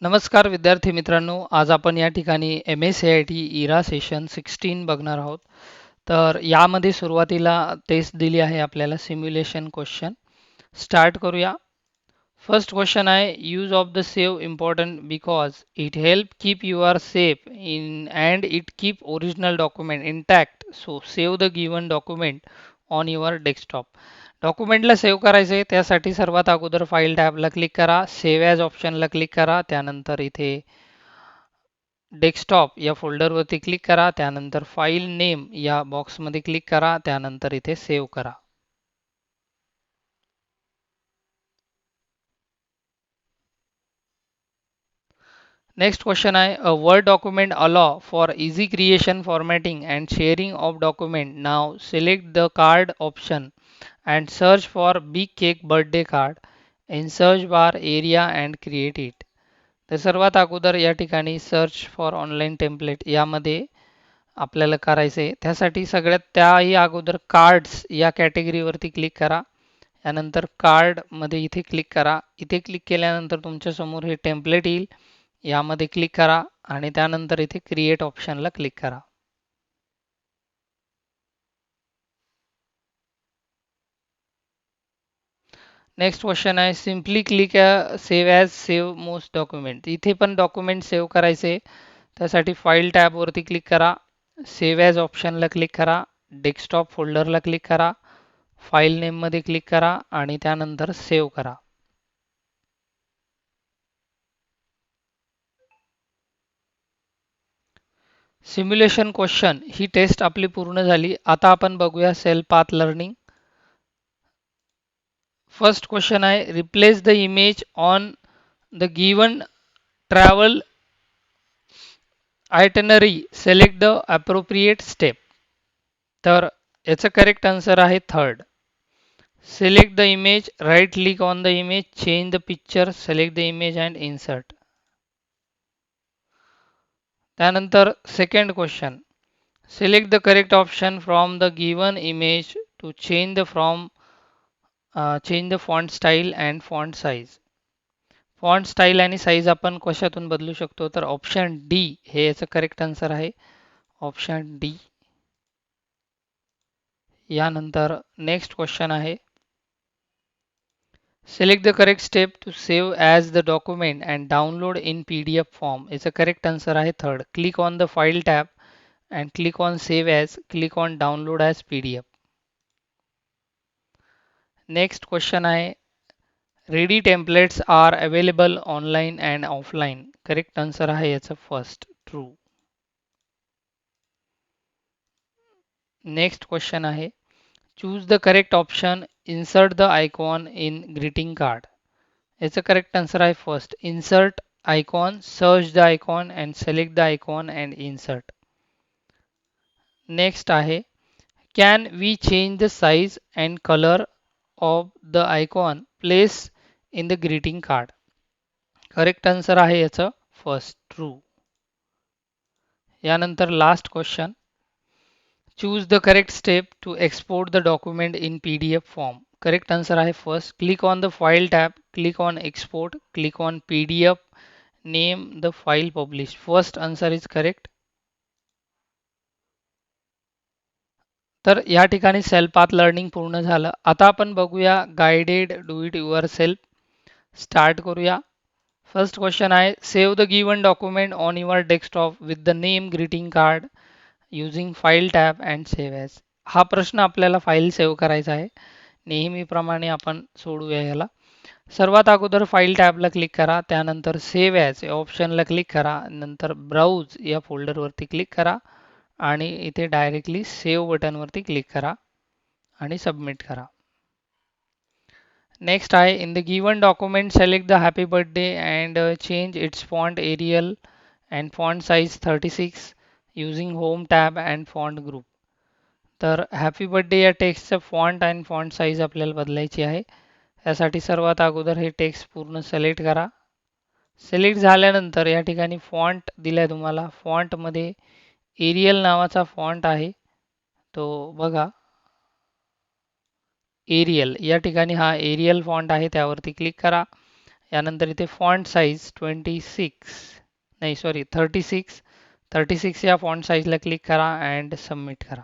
नमस्कार विद्यार्थी मित्रांनो, आज आपण या ठिकाणी MSCIT इरा सेशन 16 बघणार आहोत. तर यामध्ये सुरुवातीला टेस्ट दिली आहे आपल्याला सिम्युलेशन क्वेश्चन. स्टार्ट करूया. फर्स्ट क्वेश्चन आहे use of the save important because it help keep your safe in and it keep original document intact. So save the given document on your desktop. डॉक्युमेंटला save करायचे आहे त्यासाठी सर्वात अगोदर file टॅबला click करा, save as ऑप्शनला click करा, त्यानंतर इथे डेस्कटॉप या फोल्डरवरती क्लिक करा, त्यानंतर फाईल नेम या बॉक्समध्ये क्लिक करा, त्यानंतर इथे सेव्ह करा. नेक्स्ट क्वेश्चन आहे a word document allow for easy creation formatting and sharing of document. Now select the card option and search for big cake birthday card in search bar area and create it. तर सर्वात अगोदर या ठिकाणी search for online template यामध्ये आपल्याला करायचं आहे. त्यासाठी सगळ्यात त्याही अगोदर कार्ड्स या कॅटेगरीवरती क्लिक करा. यानंतर कार्डमध्ये इथे क्लिक करा. इथे क्लिक केल्यानंतर तुमच्यासमोर हे टेम्पलेट येईल. यामध्ये क्लिक करा आणि त्यानंतर इथे क्रिएट ऑप्शनला क्लिक करा. नेक्स्ट क्वेश्चन आहे simply click save as save most document. इथे पण डॉक्युमेंट सेव्ह करायचे. त्यासाठी फाईल टॅबवरती क्लिक करा, सेव्ह ॲज ऑप्शनला क्लिक करा, डेस्कटॉप फोल्डरला क्लिक करा, फाईल नेममध्ये क्लिक करा आणि त्यानंतर सेव्ह करा. सिम्युलेशन क्वेश्चन ही टेस्ट आपली पूर्ण झाली. आता आपण बघूया self paced learning. First question आहे replace the image on the given travel itinerary, select the appropriate step. तर याचं करेक्ट आन्सर आहे third. Select the image, right click on the image, change the picture, select the image and insert. त्यानंतर second question select the correct option from the given image to change the font style and font size. Font style आणि size आपण कशातून बदलू शकतो तर option D हे याचं correct answer आहे. Option D. यानंतर नेक्स्ट क्वेश्चन आहे select the correct step to save as the document and download in PDF form. याचं करेक्ट आन्सर आहे third. Click on the file tab and click on save as, click on download as PDF. Next question आहे ready templates are available online and offline. Correct answer आहे याचं first, true. Next question आहे choose the correct option, insert the icon in greeting card. याचं correct answer आहे first, insert icon, search the icon and select the icon and insert. Next आहे can we change the size and colour of the icon place in the greeting card. Correct answer आहे याचं first, true. यानंतर last question choose the correct step to export the document in PDF form. Correct answer आहे first, click on the file tab, click on export, click on PDF, name the file publish. First answer is correct. तर या ठिकाणी sale paced learning पूर्ण झालं. आता आपण बघूया guided do it your self. Start करूया. फर्स्ट क्वेश्चन आहे save the given document on your desktop with the name greeting card using file tab and save as. हा प्रश्न आपल्याला फाईल सेव्ह करायचा आहे. नेहमीप्रमाणे आपण सोडूया याला. सर्वात अगोदर फाईल टॅबला क्लिक करा, त्यानंतर सेव्ह ॲज या ऑप्शनला क्लिक करा, नंतर ब्राउज या फोल्डरवरती क्लिक करा आणि इथे डायरेक्टली सेव्ह बटनवरती क्लिक करा आणि सबमिट करा. नेक्स्ट आहे in the given document select the happy birthday and change its font Arial and font size 36 using home tab and font group. तर हॅपी बर्थडे या टेक्स्टचं फॉन्ट अँड फॉन्ट साईज आपल्याला बदलायची आहे. यासाठी सर्वात अगोदर हे टेक्स्ट पूर्ण सिलेक्ट करा. सिलेक्ट झाल्यानंतर या ठिकाणी फॉन्ट दिलाय तुम्हाला. फॉन्टमध्ये एरियल नावाचा फॉन्ट आहे तो बघा, एरियल या ठिकाणी हा एरियल फॉन्ट आहे त्यावरती क्लिक करा. यानंतर इथे फॉन्ट साईज 26 नाही सॉरी 36 या फॉन्ट साईजला क्लिक करा अँड सबमिट करा.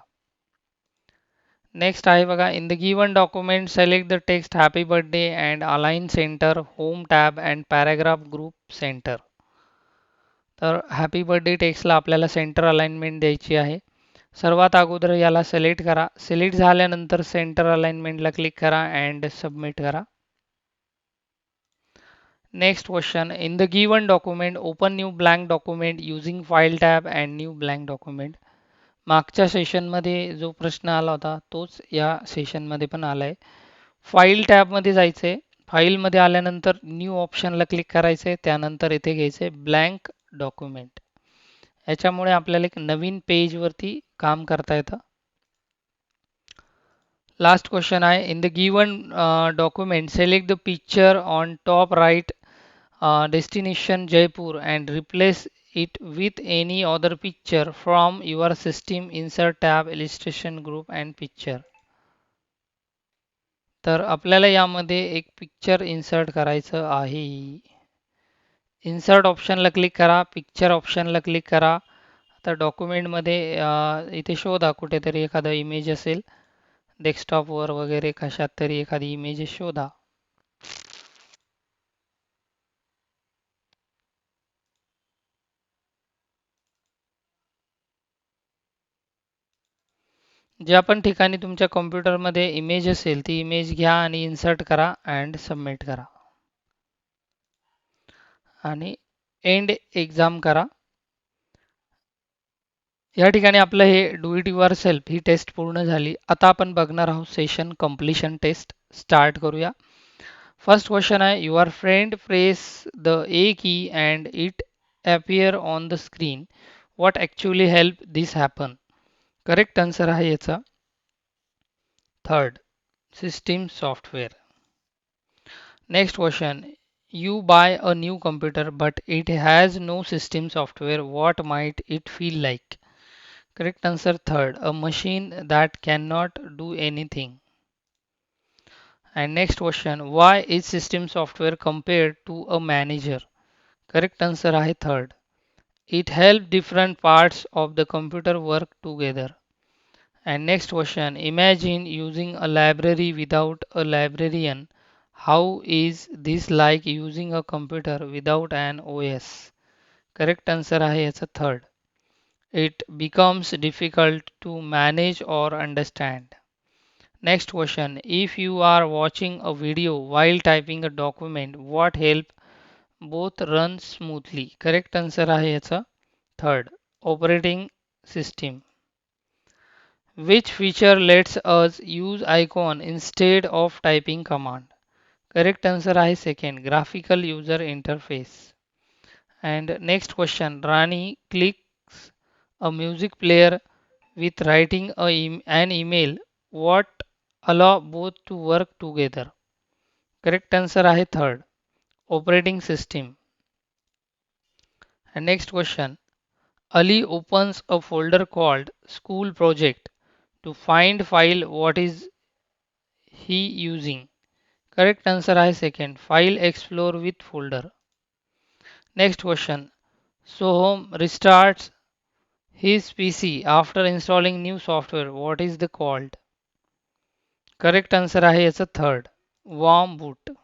नेक्स्ट आहे बघा, in the given document select the text happy birthday and align centre home tab and paragraph group centre. तर हॅपी बर्थडे टेक्स्टला आपल्याला सेंटर अलाइनमेंट द्यायची आहे. सर्वात अगोदर याला सिलेक्ट करा. सिलेक्ट झाल्यानंतर सेंटर अलाइनमेंटला क्लिक करा अँड सबमिट करा. Next question, in the given document open new blank document using file tab and new blank document. मागच्या सेशनमध्ये जो प्रश्न आला होता तोच या सेशनमध्ये पण आला आहे. फाईल टॅबमध्ये जायचं आहे. फाईलमध्ये आल्यानंतर न्यू ऑप्शनला क्लिक करायचं आहे. त्यानंतर इथे घ्यायचं आहे ब्लँक डॉक्युमेंट. याच्यामुळे आपल्याला एक नवीन पेजवरती काम करता येतं. लास्ट क्वेश्चन आहे, in the given document select the picture on top right destination Jaipur and replace it with any other picture from your system. Insert tab illustration group and picture. तर आपल्याला यामध्ये एक पिक्चर इन्सर्ट करायचं आहे. Insert ऑप्शनला click करा, picture ऑप्शनला click करा. आता डॉक्युमेंटमध्ये इथे शोधा कुठेतरी एखादा इमेज असेल, डेस्कटॉपवर वगैरे कशात तरी एखादी इमेज शोधा. ज्या पण ठिकाणी तुमच्या कॉम्प्युटरमध्ये इमेज असेल ती इमेज घ्या आणि इन्सर्ट करा अँड सबमिट करा आणि एंड एक्झाम करा. या ठिकाणी आपलं हे डू इट युअर सेल्फ ही टेस्ट पूर्ण झाली. आता आपण बघणार आहोत सेशन कंप्लीशन टेस्ट. स्टार्ट करूया. फर्स्ट क्वेश्चन आहे, your friend press the A key and it appear on the screen. What actually help this happen. Correct answer आहे याचा third, system software. Next question, you buy a new computer but it has no system software. What might it feel like? Correct answer third, a machine that cannot do anything. And next question, why is system software compared to a manager? Correct answer आहे third, it helps different parts of the computer work together. And next question, imagine using a library without a librarian. How is this like using a computer without an OS? Correct answer आहे याचा third. It becomes difficult to manage or understand. Next question, if you are watching a video while typing a document, what help both run smoothly? Correct answer आहे याचा third, operating system. Which feature lets us use icon instead of typing command? Correct answer आहे second, graphical user interface. And next question, Rani clicks a music player with writing an email. What allow both to work together? Correct answer आहे third, operating system. And next question, Ali opens a folder called school project to find file. What is he using? Correct answer आहे second, file explore with folder. Next question, Soham restarts his PC after installing new software. What is the called? Correct answer आहे याचा third, warm boot.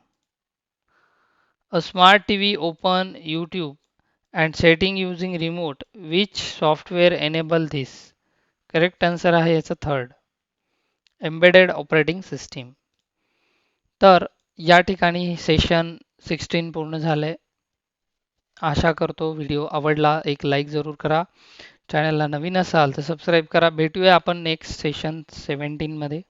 A smart TV open YouTube and setting using remote. Which software enable this? Correct answer आहे याचा third, embedded operating system. तर या ठिकाणी session 16 पूर्ण झाले. आशा करतो व्हिडिओ आवडला, एक लाईक जरूर करा. चॅनलला नवीन असाल तर सबस्क्राईब करा. भेटूया आपण नेक्स्ट सेशन 17 मध्ये.